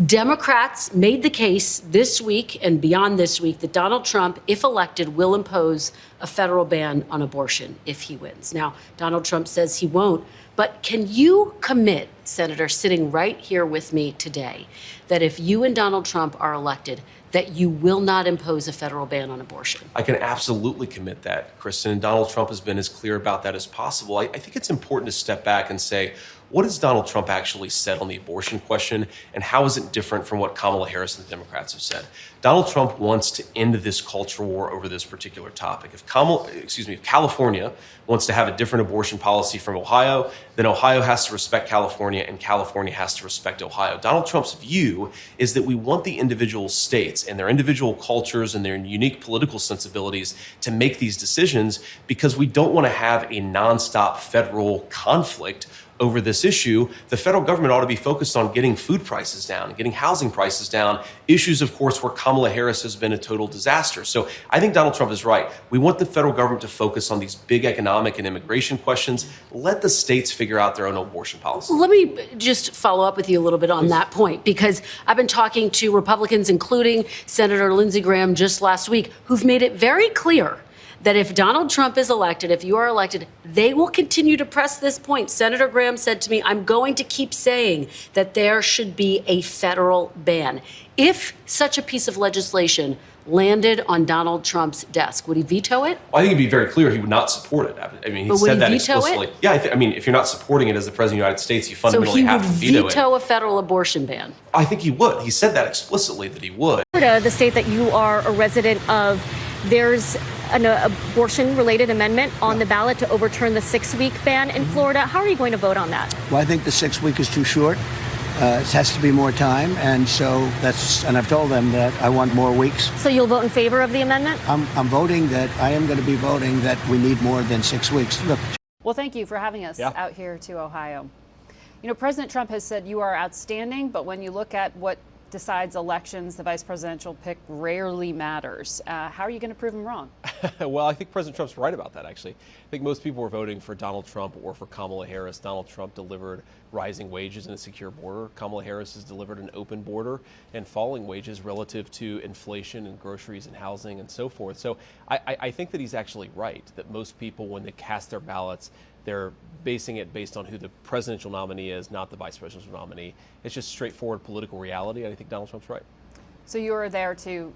Democrats made the case this week and beyond this week that Donald Trump, if elected, will impose a federal ban on abortion if he wins. Now, Donald Trump says he won't, but can you commit, Senator, sitting right here with me today, that if you and Donald Trump are elected, that you will not impose a federal ban on abortion? I can absolutely commit that, Kristen, and Donald Trump has been as clear about that as possible. I think it's important to step back and say, what has Donald Trump actually said on the abortion question, and how is it different from what Kamala Harris and the Democrats have said? Donald Trump wants to end this culture war over this particular topic. If California wants to have a different abortion policy from Ohio, then Ohio has to respect California and California has to respect Ohio. Donald Trump's view is that we want the individual states and their individual cultures and their unique political sensibilities to make these decisions because we don't want to have a nonstop federal conflict over this issue. The federal government ought to be focused on getting food prices down and getting housing prices down, issues, of course, where Kamala Harris has been a total disaster. So I think Donald Trump is right. We want the federal government to focus on these big economic and immigration questions. Let the states figure out their own abortion policy. Let me just follow up with you a little bit on that point, because I've been talking to Republicans, including Senator Lindsey Graham just last week, who've made it very clear that if Donald Trump is elected, if you are elected, they will continue to press this point. Senator Graham said to me, I'm going to keep saying that there should be a federal ban. If such a piece of legislation landed on Donald Trump's desk, would he veto it? Well, I think it'd be very clear he would not support it. I mean, he said that explicitly. Yeah, I mean, if you're not supporting it as the President of the United States, you fundamentally have to veto it. So he would veto a federal abortion ban? I think he would. He said that explicitly, that he would. The state that you are a resident of, there's an abortion-related amendment on the ballot to overturn the 6-week ban in Florida. How are you going to vote on that? Well, I think the 6-week is too short. It has to be more time, and and I've told them that I want more weeks. So you'll vote in favor of the amendment? I am going to be voting that we need more than 6 weeks. Look. Well, thank you for having us out here to Ohio. You know, President Trump has said you are outstanding, but when you look at what decides elections, the vice presidential pick rarely matters. How are you going to prove him wrong? Well, I think President Trump's right about that, actually. I think most people were voting for Donald Trump or for Kamala Harris. Donald Trump delivered rising wages and a secure border. Kamala Harris has delivered an open border and falling wages relative to inflation and groceries and housing and so forth. So I think that he's actually right, that most people, when they cast their ballots, they're basing it based on who the presidential nominee is, not the vice presidential nominee. It's just straightforward political reality, and I think Donald Trump's right. So you're there to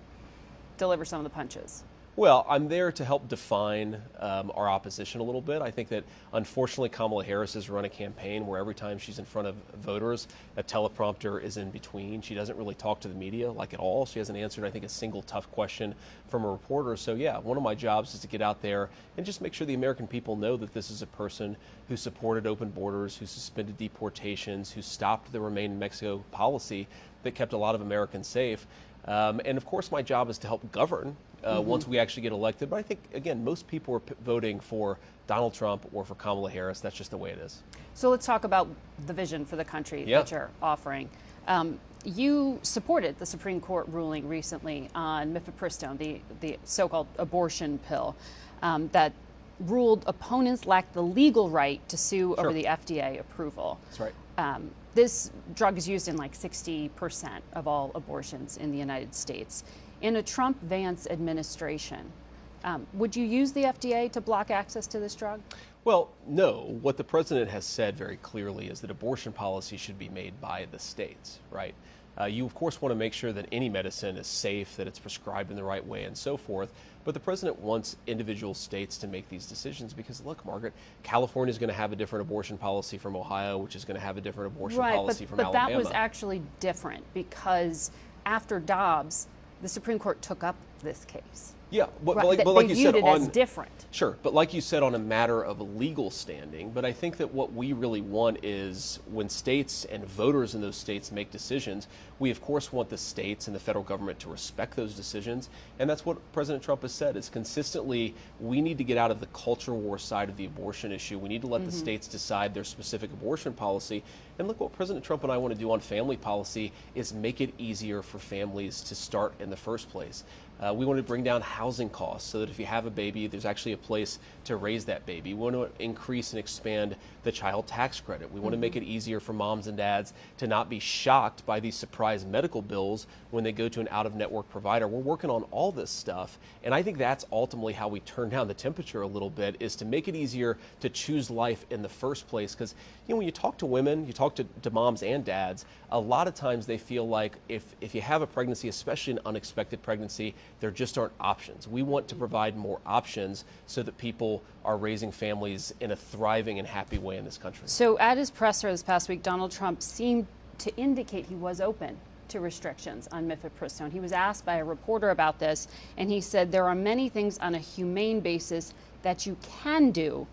deliver some of the punches? Well, I'm there to help define our opposition a little bit. I think that, unfortunately, Kamala Harris has run a campaign where every time she's in front of voters, a teleprompter is in between. She doesn't really talk to the media, like, at all. She hasn't answered, I think, a single tough question from a reporter. So, yeah, one of my jobs is to get out there and just make sure the American people know that this is a person who supported open borders, who suspended deportations, who stopped the Remain in Mexico policy that kept a lot of Americans safe. And, of course, my job is to help govern once we actually get elected. But I think, again, most people are voting for Donald Trump or for Kamala Harris. That's just the way it is. So let's talk about the vision for the country that you're offering. You supported the Supreme Court ruling recently on mifepristone, the so-called abortion pill, that ruled opponents lacked the legal right to sue over the FDA approval. That's right. This drug is used in like 60% of all abortions in the United States. In a Trump-Vance administration, would you use the FDA to block access to this drug? Well, no. What the president has said very clearly is that abortion policy should be made by the states, right? You, of course, want to make sure that any medicine is safe, that it's prescribed in the right way, and so forth. But the president wants individual states to make these decisions because, look, Margaret, California is going to have a different abortion policy from Ohio, which is going to have a different abortion policy from Alabama. But that was actually different because after Dobbs, the Supreme Court took up this case. Yeah, but they like you viewed said, it as different. Sure, but like you said, on a matter of legal standing. But I think that what we really want is when states and voters in those states make decisions, we of course want the states and the federal government to respect those decisions. And that's what President Trump has said, is consistently we need to get out of the culture war side of the abortion issue. We need to let the states decide their specific abortion policy. And look, what President Trump and I want to do on family policy is make it easier for families to start in the first place. We want to bring down housing costs so that if you have a baby, there's actually a place to raise that baby. We want to increase and expand the child tax credit. We want to make it easier for moms and dads to not be shocked by these surprise medical bills when they go to an out-of-network provider. We're working on all this stuff, and I think that's ultimately how we turn down the temperature a little bit, is to make it easier to choose life in the first place. Because when you talk to women, you talk to moms and dads, a lot of times they feel like if you have a pregnancy, especially an unexpected pregnancy, there just aren't options. We want to provide more options so that people are raising families in a thriving and happy way in this country. So at his presser this past week, Donald Trump seemed to indicate he was open to restrictions on mifepristone. He was asked by a reporter about this, and he said there are many things on a humane basis that you can do,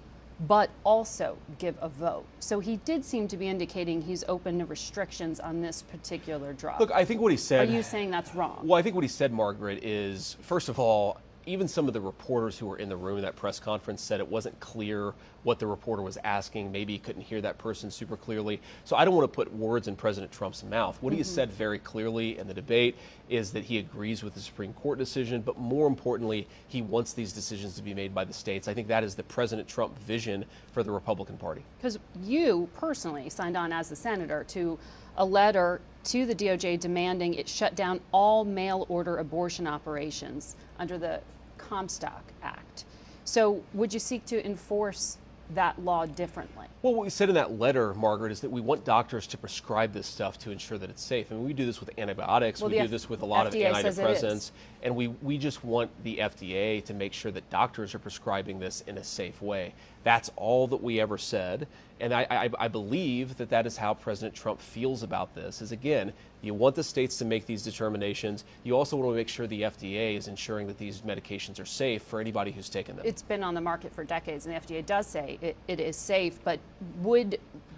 but also give a vote. So he did seem to be indicating he's open to restrictions on this particular drug. Look, I think what he said... Are you saying that's wrong? Well, I think what he said, Margaret, is, first of all, even some of the reporters who were in the room at that press conference said it wasn't clear what the reporter was asking. Maybe he couldn't hear that person super clearly. So I don't want to put words in President Trump's mouth. What he has said very clearly in the debate is that he agrees with the Supreme Court decision, but more importantly, he wants these decisions to be made by the states. I think that is the President Trump vision for the Republican Party. Because you personally signed on as a senator to a letter to the DOJ demanding it shut down all mail-order abortion operations under the Comstock Act. So would you seek to enforce that law differently? Well, what we said in that letter, Margaret, is that we want doctors to prescribe this stuff to ensure that it's safe. I mean, we do this with antibiotics, we do this with a lot of antidepressants, and we just want the FDA to make sure that doctors are prescribing this in a safe way. That's all that we ever said, and I believe that that is how President Trump feels about this, is, again, you want the states to make these determinations. You also want to make sure the FDA is ensuring that these medications are safe for anybody who's taken them. It's been on the market for decades, and the FDA does say it is safe, but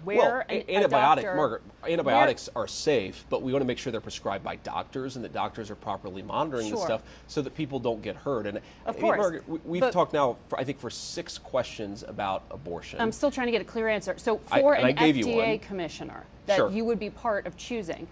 antibiotics are safe, but we want to make sure they're prescribed by doctors and that doctors are properly monitoring this stuff so that people don't get hurt. And of course, Margaret, we've talked now, I think, for 6 questions about abortion. I'm still trying to get a clear answer. So for an FDA commissioner that you would be part of choosing,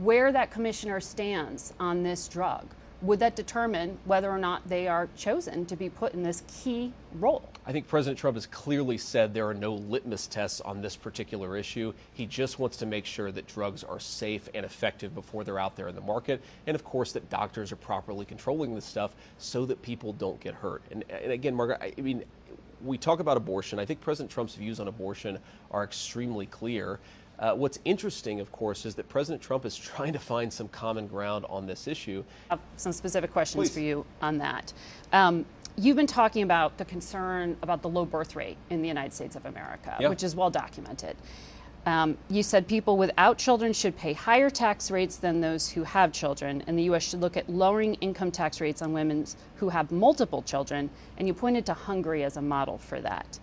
where that commissioner stands on this drug, would that determine whether or not they are chosen to be put in this key role? I think President Trump has clearly said there are no litmus tests on this particular issue. He just wants to make sure that drugs are safe and effective before they're out there in the market. And of course, that doctors are properly controlling this stuff so that people don't get hurt. And again, Margaret, I mean, we talk about abortion. I think President Trump's views on abortion are extremely clear. What's interesting, of course, is that President Trump is trying to find some common ground on this issue. I have some specific questions for you on that. You've been talking about the concern about the low birth rate in the United States of America, which is well documented. You said people without children should pay higher tax rates than those who have children, and the U.S. should look at lowering income tax rates on women who have multiple children, and you pointed to Hungary as a model for that.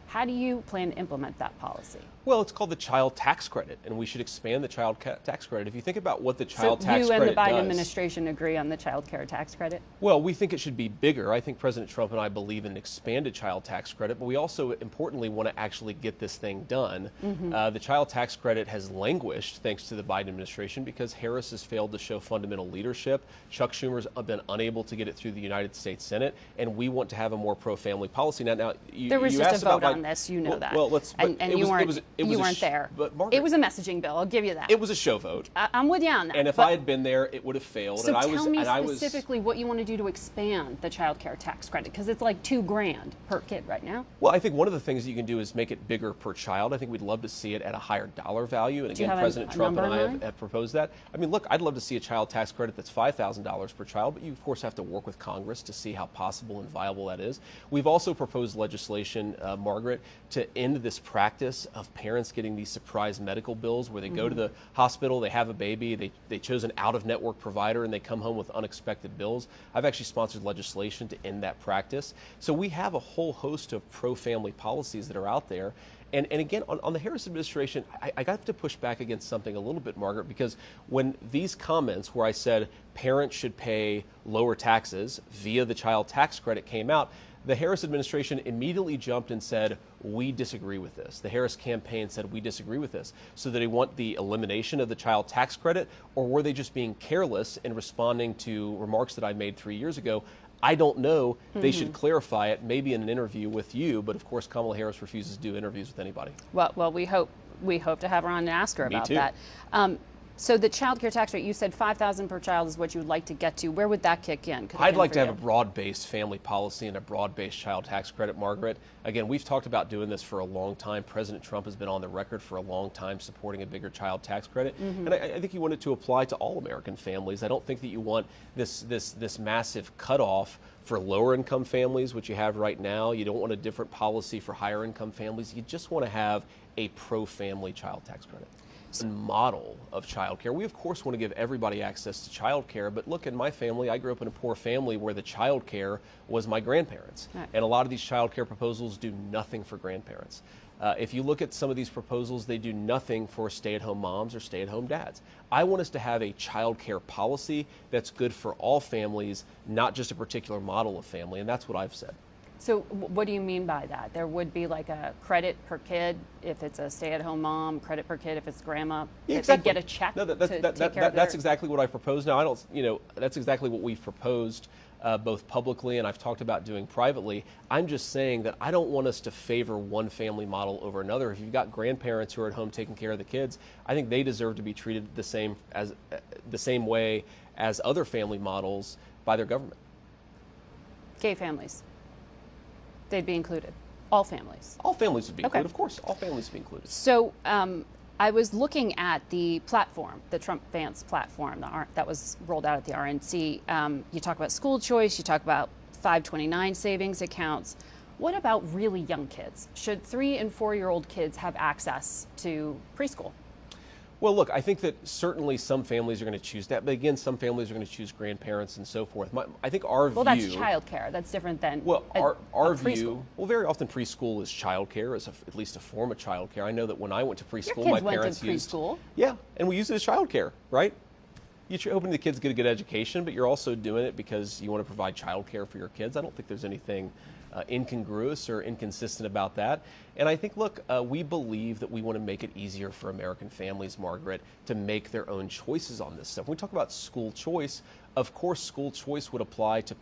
How do you plan to implement that policy? Well, it's called the child tax credit, and we should expand the child tax credit. If you think about what the child tax credit does... So you and the Biden administration agree on the child care tax credit? Well, we think it should be bigger. I think President Trump and I believe in an expanded child tax credit, but we also, importantly, want to actually get this thing done. The child tax credit has languished, thanks to the Biden administration, because Harris has failed to show fundamental leadership. Chuck Schumer's been unable to get it through the United States Senate, and we want to have a more pro-family policy. Now, there was just a vote on this, you know that. Well, let's... And you weren't there. But Margaret, it was a messaging bill, I'll give you that. It was a show vote. I'm with you on that. And if I had been there, it would have failed. So tell me specifically what you want to do to expand the child care tax credit, because it's like $2,000 per kid right now. Well, I think one of the things you can do is make it bigger per child. I think we'd love to see it at a higher dollar value. And again, President Trump and I have proposed that. I mean, look, I'd love to see a child tax credit that's $5,000 per child, but you, of course, have to work with Congress to see how possible and viable that is. We've also proposed legislation, Margaret, to end this practice of parents getting these surprise medical bills where they go to the hospital, they have a baby, they chose an out-of-network provider, and they come home with unexpected bills. I've actually sponsored legislation to end that practice. So we have a whole host of pro-family policies that are out there. And again, on the Harris administration, I got to push back against something a little bit, Margaret, because when these comments where I said parents should pay lower taxes via the child tax credit came out, The Harris administration immediately jumped and said, we disagree with this. The Harris campaign said, we disagree with this. So did they want the elimination of the child tax credit, or were they just being careless in responding to remarks that I made 3 years ago? I don't know. They should clarify it, maybe in an interview with you, but of course Kamala Harris refuses to do interviews with anybody. Well, we hope to have her on and ask her Me about too. that. So the child care tax rate, you said $5,000 per child is what you would like to get to. Where would that kick in? I'd like to have a broad-based family policy and a broad-based child tax credit, Margaret. Again, we've talked about doing this for a long time. President Trump has been on the record for a long time supporting a bigger child tax credit. And I think you want it to apply to all American families. I don't think that you want this massive cutoff for lower income families, which you have right now. You don't want a different policy for higher income families. You just want to have a pro-family child tax credit. Model of childcare. We of course want to give everybody access to childcare, but look, in my family, I grew up in a poor family where the childcare was my grandparents, and a lot of these childcare proposals do nothing for grandparents. If you look at some of these proposals, they do nothing for stay-at-home moms or stay-at-home dads. I want us to have a childcare policy that's good for all families, not just a particular model of family, and that's what I've said. So what do you mean by that? There would be like a credit per kid if it's a stay-at-home mom, credit per kid if it's grandma. Yeah, exactly. They get a check No, to take care of that's their... exactly what I propose. Now, I don't, that's exactly what we've proposed both publicly and I've talked about doing privately. I'm just saying that I don't want us to favor one family model over another. If you've got grandparents who are at home taking care of the kids, I think they deserve to be treated the same way as other family models by their government. Gay families. They'd be included. All families. All families would be included, Okay. of course. All families would be included. So I was looking at the platform, the Trump-Vance platform that was rolled out at the RNC. You talk about school choice. You talk about 529 savings accounts. What about really young kids? Should 3- and 4-year-old kids have access to preschool? Well, look, I think that certainly some families are going to choose that, but again, some families are going to choose grandparents and so forth. I think our view... Well, that's childcare. That's different than our preschool. view. Well, very often preschool is childcare, is at least a form of childcare. I know that when I went to preschool, Your kids my parents went to preschool. Yeah, and we used it as childcare, right? You're hoping the kids get a good education, but you're also doing it because you want to provide childcare for your kids. I don't think there's anything incongruous or inconsistent about that. And I think, look, we believe that we want to make it easier for American families, Margaret, to make their own choices on this stuff. When we talk about school choice, of course, school choice would apply to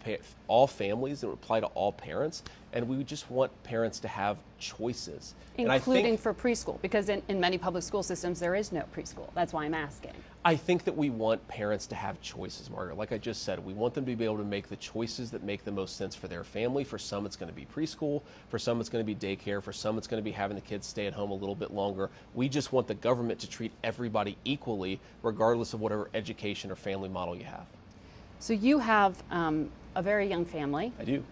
all families. It would apply to all parents. And we would just want parents to have choices. Including for preschool, because in many public school systems, there is no preschool. That's why I'm asking. I think that we want parents to have choices, Margaret. Like I just said, we want them to be able to make the choices that make the most sense for their family. For some, it's going to be preschool. For some, it's going to be daycare. For some, it's going to be having the kids stay at home a little bit longer. We just want the government to treat everybody equally, regardless of whatever education or family model you have. So you have a very young family. I do.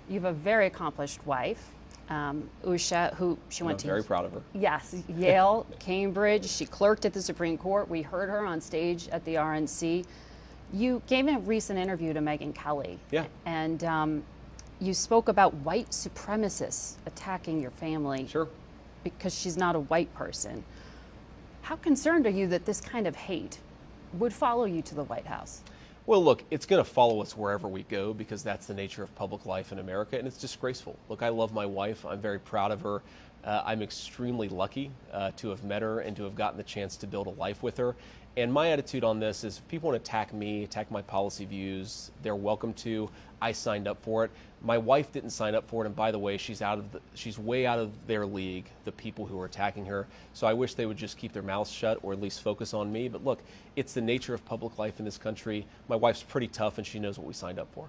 You have a very accomplished wife, Usha, who she went to. I'm very proud of her. Yes, Yale, Cambridge. She clerked at the Supreme Court. We heard her on stage at the RNC. You gave a recent interview to Megyn Kelly. Yeah. And you spoke about white supremacists attacking your family. Sure. Because she's not a white person. How concerned are you that this kind of hate would follow you to the White House? Well, look, it's going to follow us wherever we go because that's the nature of public life in America, and it's disgraceful. Look, I love my wife. I'm very proud of her. I'm extremely lucky to have met her and to have gotten the chance to build a life with her. And my attitude on this is if people want to attack me, attack my policy views, they're welcome to. I signed up for it. My wife didn't sign up for it, and by the way, she's way out of their league, the people who are attacking her. So I wish they would just keep their mouths shut or at least focus on me. But look, it's the nature of public life in this country. My wife's pretty tough, and she knows what we signed up for.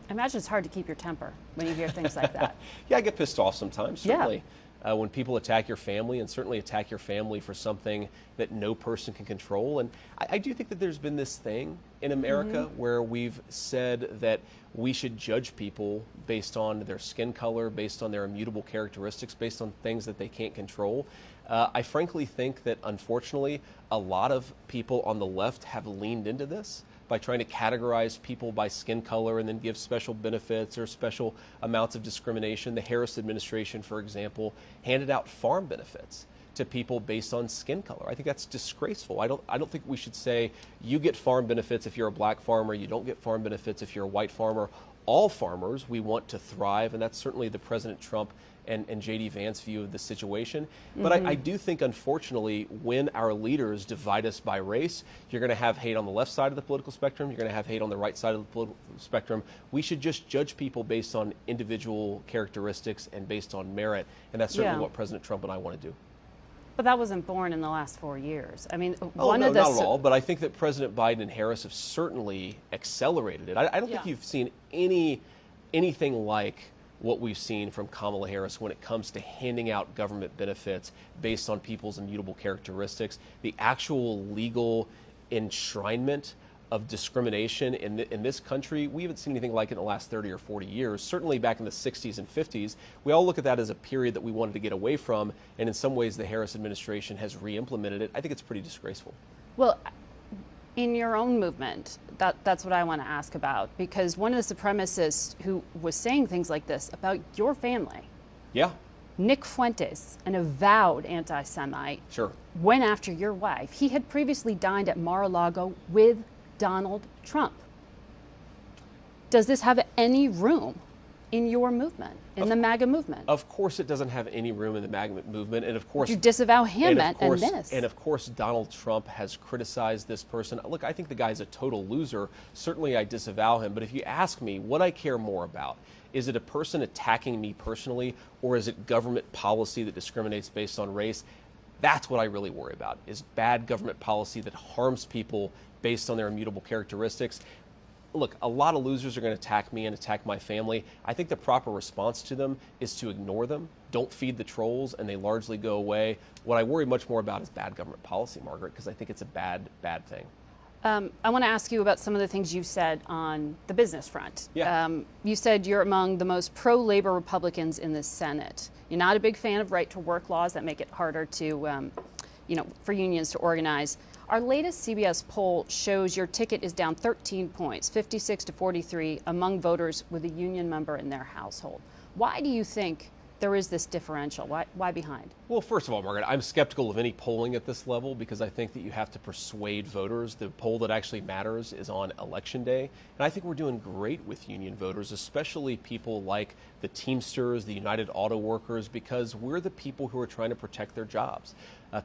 I imagine it's hard to keep your temper when you hear things like that. Yeah, I get pissed off sometimes, certainly. Yeah. When people attack your family, and certainly attack your family for something that no person can control. And I do think that there's been this thing in America where we've said that we should judge people based on their skin color, based on their immutable characteristics, based on things that they can't control. I frankly think that, unfortunately, a lot of people on the left have leaned into this by trying to categorize people by skin color and then give special benefits or special amounts of discrimination. The Harris administration, for example, handed out farm benefits to people based on skin color. I think that's disgraceful. I don't think we should say you get farm benefits if you're a black farmer, you don't get farm benefits if you're a white farmer. all farmers. We want to thrive, and that's certainly the President Trump and J.D. Vance view of the situation. But I do think, unfortunately, when our leaders divide us by race, you're going to have hate on the left side of the political spectrum, you're going to have hate on the right side of the political spectrum. We should just judge people based on individual characteristics and based on merit, and that's certainly what President Trump and I want to do. But that wasn't born in the last 4 years. I mean, not at all. But I think that President Biden and Harris have certainly accelerated it. I don't think you've seen anything like what we've seen from Kamala Harris when it comes to handing out government benefits based on people's immutable characteristics. The actual legal enshrinement of discrimination in this country, we haven't seen anything like it in the last 30 or 40 years. Certainly back in the 60s and 50s, we all look at that as a period that we wanted to get away from, and in some ways the Harris administration has re-implemented it. I think it's pretty disgraceful. Well, in your own movement, that's what I want to ask about, because one of the supremacists who was saying things like this about your family, Nick Fuentes, an avowed anti-Semite, went after your wife. He had previously dined at Mar-a-Lago with Donald Trump. Does this have any room in your movement, in the MAGA movement? Of course it doesn't have any room in the MAGA movement, and of course you disavow him and this. And of course Donald Trump has criticized this person. Look, I think the guy's a total loser. Certainly I disavow him, but if you ask me what I care more about, is it a person attacking me personally, or is it government policy that discriminates based on race? That's what I really worry about, is bad government policy that harms people based on their immutable characteristics. Look, a lot of losers are going to attack me and attack my family. I think the proper response to them is to ignore them. Don't feed the trolls, and they largely go away. What I worry much more about is bad government policy, Margaret, because I think it's a bad thing. I want to ask you about some of the things you said on the business front. You said you're among the most pro-labor Republicans in the Senate. You're not a big fan of right-to-work laws that make it harder to, for unions to organize. Our latest CBS poll shows your ticket is down 13 points, 56 to 43, among voters with a union member in their household. Why do you think there is this differential? Why behind? Well, first of all, Margaret, I'm skeptical of any polling at this level because I think that you have to persuade voters. The poll that actually matters is on Election Day. And I think we're doing great with union voters, especially people like the Teamsters, the United Auto Workers, because we're the people who are trying to protect their jobs.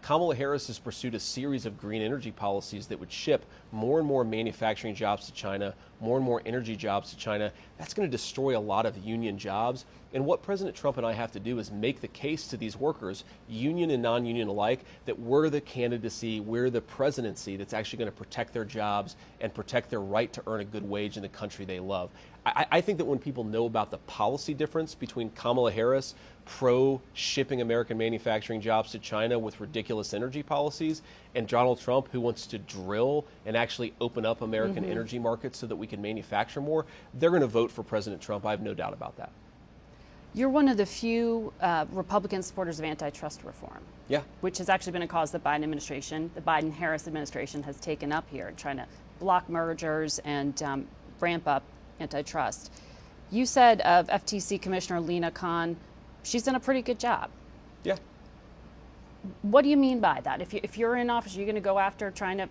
Kamala Harris has pursued a series of green energy policies that would ship more and more manufacturing jobs to China, more and more energy jobs to China. That's going to destroy a lot of union jobs. And what President Trump and I have to do is make the case to these workers, union and non-union alike, that we're the candidacy, we're the presidency that's actually going to protect their jobs and protect their right to earn a good wage in the country they love. I think that when people know about the policy difference between Kamala Harris, pro-shipping American manufacturing jobs to China with ridiculous energy policies, and Donald Trump, who wants to drill and actually open up American energy markets so that we can manufacture more, they're going to vote for President Trump. I have no doubt about that. You're one of the few Republican supporters of antitrust reform, which has actually been a cause the Biden administration, the Biden-Harris administration, has taken up here, trying to block mergers and ramp up antitrust. You said of FTC Commissioner Lina Khan, she's done a pretty good job. Yeah. What do you mean by that? If you're in office, you're going to go after trying to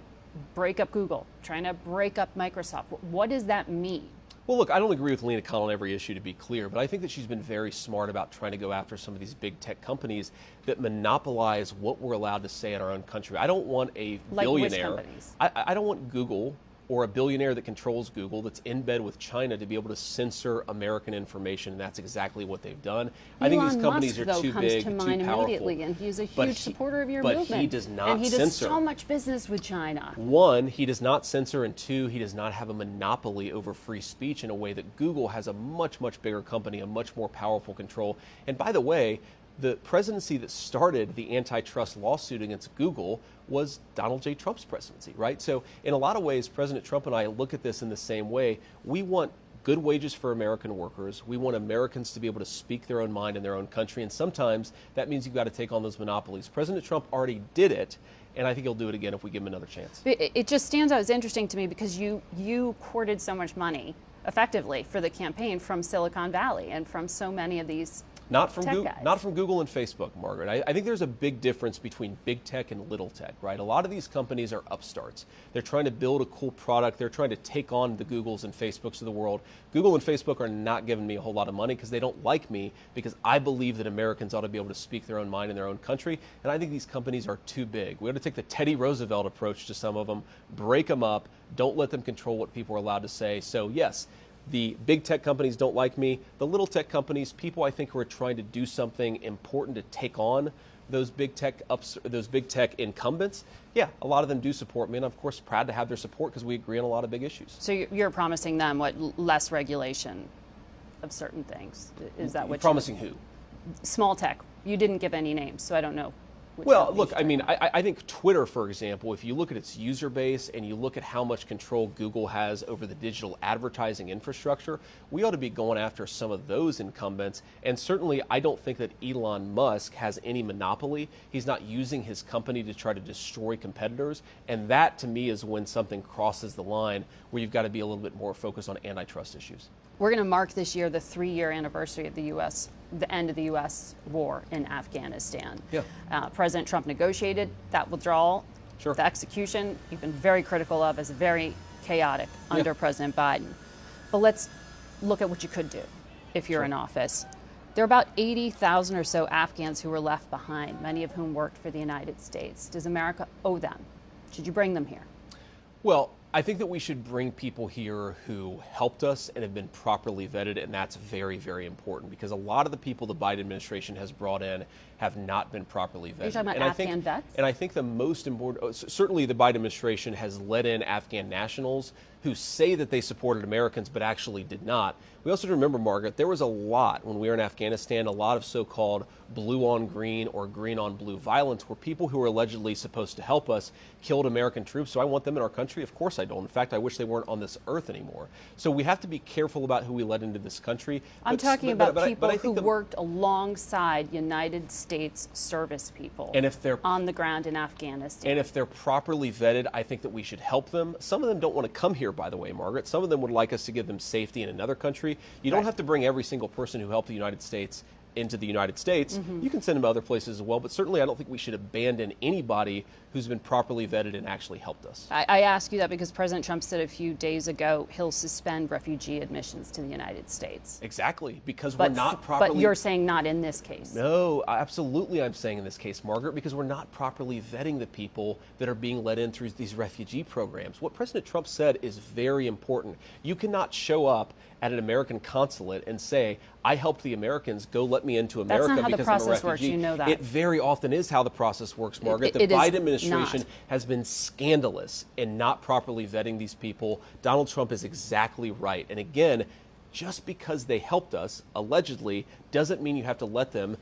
break up Google, trying to break up Microsoft. What does that mean? Well, look, I don't agree with Lina Khan on every issue, to be clear, but I think that she's been very smart about trying to go after some of these big tech companies that monopolize what we're allowed to say in our own country. I don't want a billionaire. Which companies? I don't want Google or a billionaire that controls Google that's in bed with China to be able to censor American information, and that's exactly what they've done. I think these companies are too big, too powerful. And he's a huge supporter of your movement. But he does not censor. And he does so much business with China. One, he does not censor, and two, he does not have a monopoly over free speech in a way that Google has a much, much bigger company, a much more powerful control. And by the way, the presidency that started the antitrust lawsuit against Google was Donald J. Trump's presidency, right? So in a lot of ways, President Trump and I look at this in the same way. We want good wages for American workers. We want Americans to be able to speak their own mind in their own country. And sometimes that means you've got to take on those monopolies. President Trump already did it, and I think he'll do it again if we give him another chance. It just stands out as interesting to me because you courted so much money effectively for the campaign from Silicon Valley and from so many of these Not from tech guys. Not from Google and Facebook, Margaret. I think there's a big difference between big tech and little tech, right? A lot of these companies are upstarts. They're trying to build a cool product. They're trying to take on the Googles and Facebooks of the world. Google and Facebook are not giving me a whole lot of money because they don't like me, because I believe that Americans ought to be able to speak their own mind in their own country. And I think these companies are too big. We ought to take the Teddy Roosevelt approach to some of them, break them up, don't let them control what people are allowed to say. So yes, the big tech companies don't like me. The little tech companies, people I think who are trying to do something important to take on those big tech incumbents, yeah, a lot of them do support me, and I'm of course proud to have their support because we agree on a lot of big issues. So you're promising them what, less regulation of certain things? Is that what promising who? Small tech. You didn't give any names, so I don't know. Well, look, I mean, I think Twitter, for example, if you look at its user base and you look at how much control Google has over the digital advertising infrastructure, we ought to be going after some of those incumbents. And certainly, I don't think that Elon Musk has any monopoly. He's not using his company to try to destroy competitors. And that, to me, is when something crosses the line where you've got to be a little bit more focused on antitrust issues. We're going to mark this year the 3-year anniversary of the end of the U.S. war in Afghanistan. Yeah. President Trump negotiated that withdrawal. Sure. The execution, you've been very critical of, as very chaotic under President Biden. But let's look at what you could do if you're in office. There are about 80,000 or so Afghans who were left behind, many of whom worked for the United States. Does America owe them? Should you bring them here? Well, I think that we should bring people here who helped us and have been properly vetted, and that's very, very important because a lot of the people the Biden administration has brought in have not been properly vetted. Are you talking about Afghan vets? And I think the most important, certainly the Biden administration has let in Afghan nationals who say that they supported Americans but actually did not. We also remember, Margaret, there was a lot when we were in Afghanistan, a lot of so-called blue on green or green on blue violence where people who were allegedly supposed to help us killed American troops. So I want them in our country? Of course I don't. In fact, I wish they weren't on this earth anymore. So we have to be careful about who we let into this country. I'm talking about people who worked alongside United States service people and if they're on the ground in Afghanistan. And if they're properly vetted, I think that we should help them. Some of them don't want to come here, by the way, Margaret. Some of them would like us to give them safety in another country. You don't have to bring every single person who helped the United States into the United States. You can send them to other places as well, but certainly I don't think we should abandon anybody who's been properly vetted and actually helped us. I ask you that because President Trump said a few days ago he'll suspend refugee admissions to the United States. Exactly, because we're not properly... But you're saying not in this case. No, absolutely I'm saying in this case, Margaret, because we're not properly vetting the people that are being let in through these refugee programs. What President Trump said is very important. You cannot show up at an American consulate and say, I helped the Americans, go let me into America because I'm a refugee. That's not how the process works, you know that. It very often is how the process works, Margaret. The Biden administration has been scandalous in not properly vetting these people. Donald Trump is exactly right. And again, just because they helped us, allegedly, doesn't mean you have to let them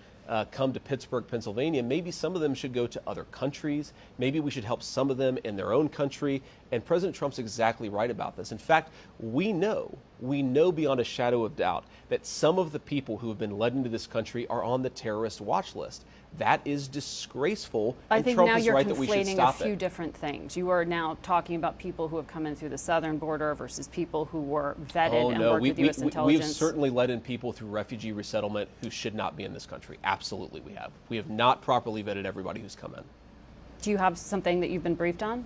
come to Pittsburgh, Pennsylvania. Maybe some of them should go to other countries. Maybe we should help some of them in their own country. And President Trump's exactly right about this. In fact, we know beyond a shadow of doubt that some of the people who have been led into this country are on the terrorist watch list. That is disgraceful. I think Trump now is you're right that we should conflating stop a few it. different things. You are now talking about people who have come in through the southern border versus people who were vetted and worked with U.S. intelligence. We've certainly let in people through refugee resettlement who should not be in this country. Absolutely we have. We have not properly vetted everybody who's come in. Do you have something that you've been briefed on?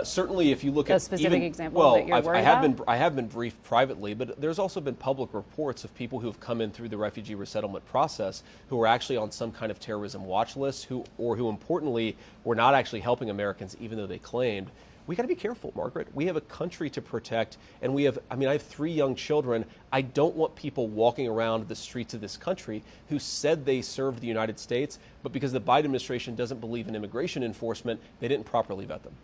Certainly, if you look at a specific example that you're worried about? I have been briefed privately, but there's also been public reports of people who have come in through the refugee resettlement process who are actually on some kind of terrorism watch list, who importantly were not actually helping Americans, even though they claimed. We got to be careful, Margaret. We have a country to protect, and I have 3 young children. I don't want people walking around the streets of this country who said they served the United States, but because the Biden administration doesn't believe in immigration enforcement, they didn't properly vet them.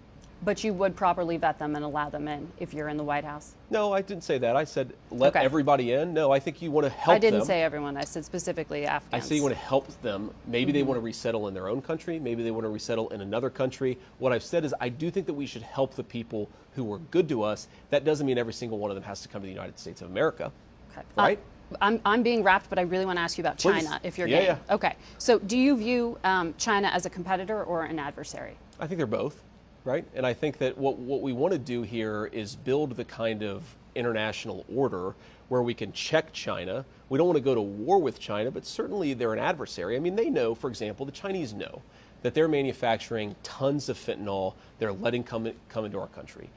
But you would properly vet them and allow them in if you're in the White House? No, I didn't say that. I said let everybody in. No, I think you want to help them. I didn't say everyone. I said specifically Afghans. I say you want to help them. Maybe they want to resettle in their own country. Maybe they want to resettle in another country. What I've said is I do think that we should help the people who were good to us. That doesn't mean every single one of them has to come to the United States of America. Okay. Right? I'm being wrapped, but I really want to ask you about China, if you're game. Yeah. Okay. So do you view China as a competitor or an adversary? I think they're both. right? And I think that what we want to do here is build the kind of international order where we can check China. We don't want to go to war with China, but certainly they're an adversary. I mean, they know, for example, the Chinese know that they're manufacturing tons of fentanyl they're letting come into our country.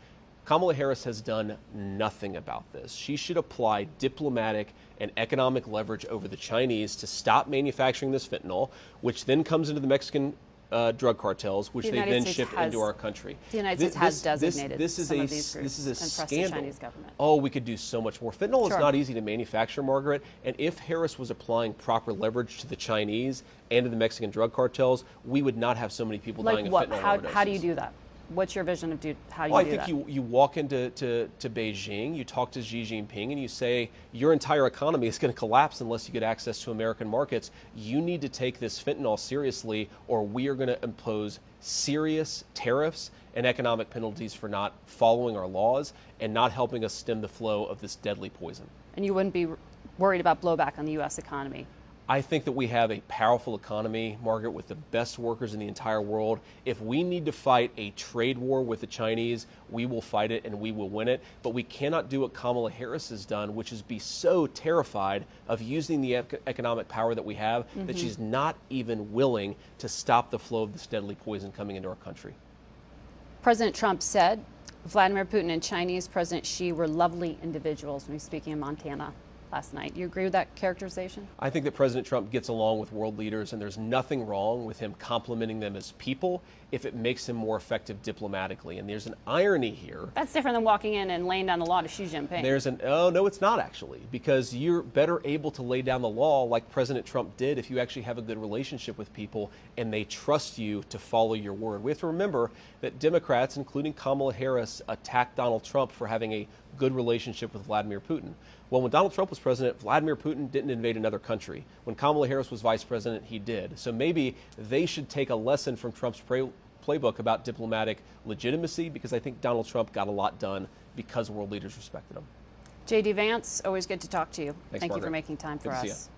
Kamala Harris has done nothing about this. She should apply diplomatic and economic leverage over the Chinese to stop manufacturing this fentanyl, which then comes into the Mexican drug cartels, which they then ship into our country. The United States has designated some of these groups this is a and pressed scandal. the Chinese government. Oh, we could do so much more. Fentanyl is Sure. not easy to manufacture, Margaret. And if Harris was applying proper leverage to the Chinese and to the Mexican drug cartels, we would not have so many people dying Like what? of fentanyl How overdoses. do you do that? What's your vision of how do you Well, do I that? think you walk into Beijing, you talk to Xi Jinping, and you say your entire economy is going to collapse unless you get access to American markets. You need to take this fentanyl seriously, or we are going to impose serious tariffs and economic penalties for not following our laws and not helping us stem the flow of this deadly poison. And you wouldn't be worried about blowback on the U.S. economy? I think that we have a powerful economy, Margaret, with the best workers in the entire world. If we need to fight a trade war with the Chinese, we will fight it and we will win it. But we cannot do what Kamala Harris has done, which is be so terrified of using the economic power that we have that she's not even willing to stop the flow of this deadly poison coming into our country. President Trump said Vladimir Putin and Chinese President Xi were lovely individuals when he was speaking in Montana last night. You agree with that characterization? I think that President Trump gets along with world leaders, and there's nothing wrong with him complimenting them as people if it makes him more effective diplomatically. And there's an irony here. That's different than walking in and laying down the law to Xi Jinping. Oh, no, it's not actually, because you're better able to lay down the law like President Trump did if you actually have a good relationship with people and they trust you to follow your word. We have to remember that Democrats, including Kamala Harris, attacked Donald Trump for having a good relationship with Vladimir Putin. Well, when Donald Trump was president, Vladimir Putin didn't invade another country. When Kamala Harris was vice president, he did. So maybe they should take a lesson from Trump's playbook about diplomatic legitimacy, because I think Donald Trump got a lot done because world leaders respected him. J.D. Vance, always good to talk to you. Thanks, Thank you for Margaret. making time for Good to see us. you.